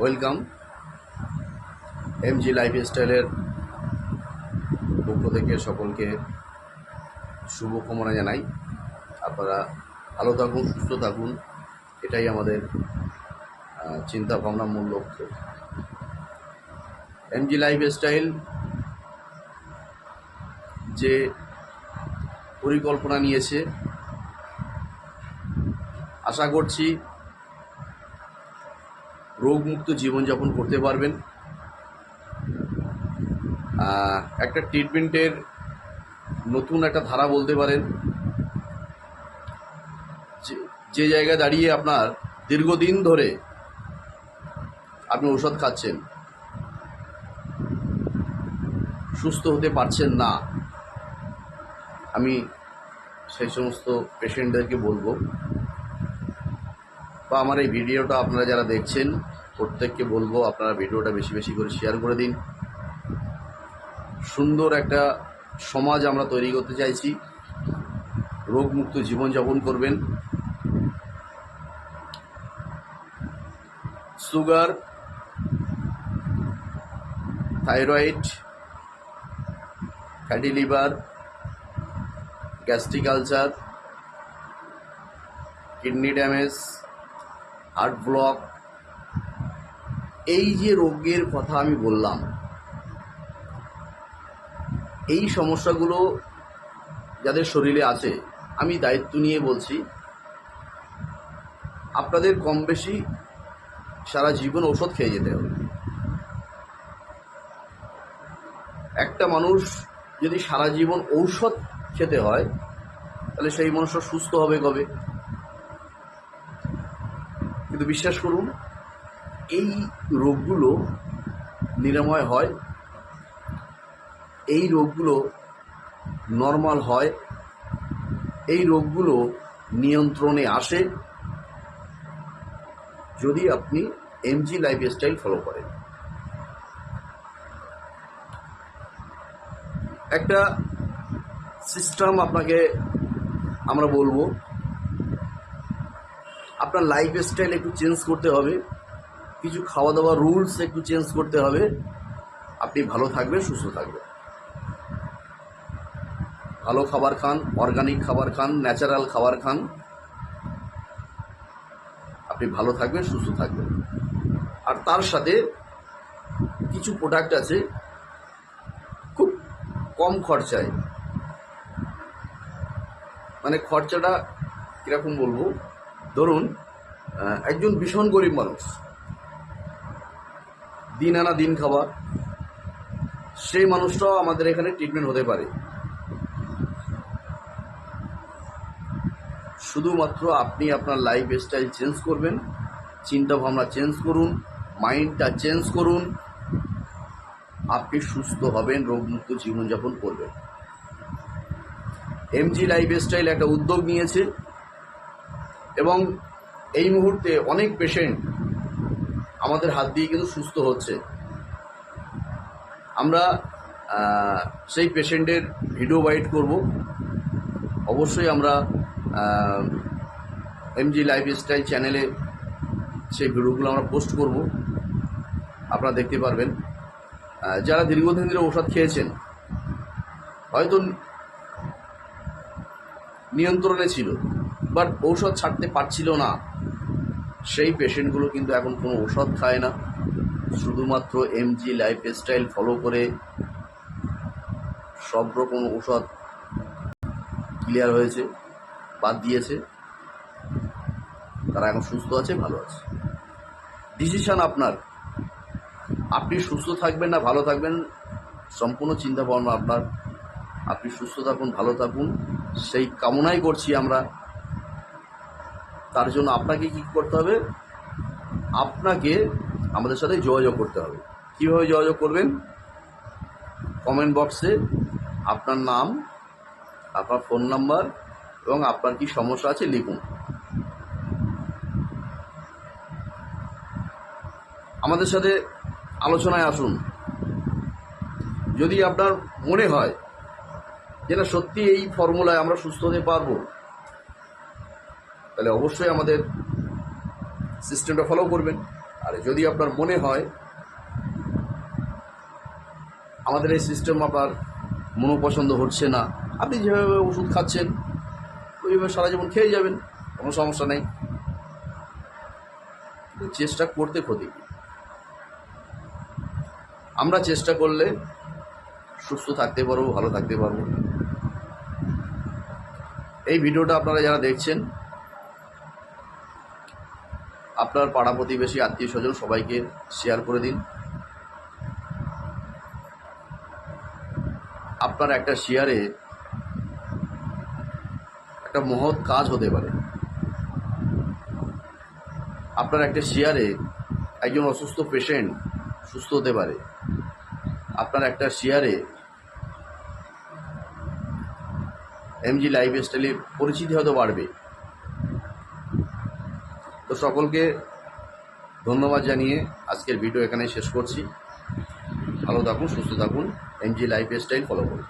Welcome. MG লাইফস্টাইলের পক্ষ থেকে সকলকে শুভকামনা জানাই। আপনারা ভালো থাকুন, সুস্থ থাকুন, এটাই আমাদের চিন্তা ভাবনা, মূল লক্ষ্য। এমজি লাইফস্টাইল যে পরিকল্পনা নিয়েছে, আশা করছি রোগমুক্ত জীবনযাপন করতে পারবেন। একটা ট্রিটমেন্টের নতুন একটা ধারা বলতে পারেন, যে জায়গায় দাঁড়িয়ে আপনার দীর্ঘদিন ধরে আপনি ঔষধ খাচ্ছেন, সুস্থ হতে পারছেন না, আমি সেই সমস্ত পেশেন্টদেরকে বলবো, বা আমার এই ভিডিওটা আপনারা যারা দেখছেন প্রত্যেককে বলবো, আপনারা ভিডিওটা বেশি বেশি করে শেয়ার করে দিন। সুন্দর একটা সমাজ আমরা তৈরি করতে চাইছি, রোগমুক্ত জীবনযাপন করবেন। Sugar, thyroid, fatty liver, gastric ulcer, kidney damage, heart block, এই যে রোগের কথা আমি বললাম, এই সমস্যাগুলো যাদের শরীরে আছে, আমি দায়িত্ব নিয়ে বলছি, আপনাদের কম বেশি সারা জীবন ঔষধ খেয়ে যেতে হবে। একটা মানুষ যদি সারা জীবন ঔষধ খেতে হয়, তাহলে সেই মানুষটা সুস্থ হবে কবে? কিন্তু বিশ্বাস করুন, এই রোগগুলো নিরাময় হয়, এই রোগগুলো নর্মাল হয়, এই রোগগুলো নিয়ন্ত্রণে আসে যদি আপনি এমজি লাইফস্টাইল ফলো করেন। একটা সিস্টেম আপনাকে আমরা বলবো, আপনার লাইফস্টাইল একটু চেঞ্জ করতে হবে, কিছু খাওয়া দাওয়ার রুলস একটু চেঞ্জ করতে হবে, আপনি ভালো থাকবেন, সুস্থ থাকবেন। ভালো খাবার খান, অর্গানিক খাবার খান, ন্যাচারাল খাবার খান, আপনি ভালো থাকবেন, সুস্থ থাকবেন। আর তার সাথে কিছু প্রোডাক্ট আছে খুব কম খরচায়, মানে খরচাটা কীরকম বলবো, ধরুন একজন ভীষণ গরিব মানুষ, দিন আনা দিন খাওয়া, সেই মানুষটাও আমাদের এখানে ট্রিটমেন্ট হতে পারে। শুধুমাত্র আপনি আপনার লাইফস্টাইল চেঞ্জ করবেন, চিন্তা ভাবনা চেঞ্জ করুন, মাইন্ডটা চেঞ্জ করুন, আপনি সুস্থ হবেন, রোগমুক্ত জীবনযাপন করবেন। এমজি লাইফস্টাইল একটা উদ্যোগ নিয়েছে এবং এই মুহূর্তে অনেক পেশেন্ট আমাদের হাত দিয়ে কিন্তু সুস্থ হচ্ছে। আমরা সেই পেশেন্টের ভিডিও বাইট করব, অবশ্যই আমরা এমজি লাইফস্টাইল চ্যানেলে সেই ভিডিওগুলো আমরা পোস্ট করব, আপনারা দেখতে পারবেন। যারা দীর্ঘদিন ধরে ঔষধ খেয়েছেন, হয়তো নিয়ন্ত্রণে ছিল বাট ঔষধ ছাড়তে পারছিল না, সেই পেশেন্টগুলো কিন্তু এখন কোনো ঔষধ খায় না, শুধুমাত্র এমজি লাইফস্টাইল ফলো করে সব রকম ঔষধ ক্লিয়ার হয়েছে, বাদ দিয়েছে, তারা এখন সুস্থ আছে, ভালো আছে। ডিসিশন আপনার, আপনি সুস্থ থাকবেন না ভালো থাকবেন সম্পূর্ণ চিন্তা ভাবনা আপনার। আপনি সুস্থ থাকুন, ভালো থাকুন, সেই কামনাই করছি আমরা। তার জন্য আপনাকে কী করতে হবে? আপনাকে আমাদের সাথে যোগাযোগ করতে হবে। কীভাবে যোগাযোগ করবেন? কমেন্ট বক্সে আপনার নাম, আপনার ফোন নাম্বার এবং আপনার কি সমস্যা আছে লিখুন। আমাদের সাথে আলোচনায় আসুন। যদি আপনার মনে হয় যে না, সত্যি এই ফর্মুলায় আমরা সুস্থ হতে পারবো, তাহলে অবশ্যই আমাদের সিস্টেমটা ফলো করবেন। আর যদি আপনার মনে হয় আমাদের এই সিস্টেম আপনার মনোপছন্দ হচ্ছে না, আপনি যেভাবে ওষুধ খাচ্ছেন ওইভাবে সারা জীবন খেয়ে যাবেন, কোনো সমস্যা নেই। চেষ্টা করতে ক্ষতি কি? আমরা চেষ্টা করলে সুস্থ থাকতে পারবো, ভালো থাকতে পারবো। এই ভিডিওটা আপনারা যারা দেখছেন, আপনার পাড়া প্রতিবেশী, আত্মীয় স্বজন সবাইকে শেয়ার করে দিন। আপনার একটা শেয়ারে একটা মহৎ কাজ হতে পারে। আপনার একটা শেয়ারে একজন অসুস্থ পেশেন্ট সুস্থ হতে পারে। আপনার একটা শেয়ারে এমজি লাইফস্টাইলের পরিচিতি হয়তো বাড়বে। তো সকলকে ধন্যবাদ জানিয়ে আজকের ভিডিও এখানে শেষ করছি। ভালো থাকুন, সুস্থ থাকুন, এমজি লাইফস্টাইল ফলো করুন।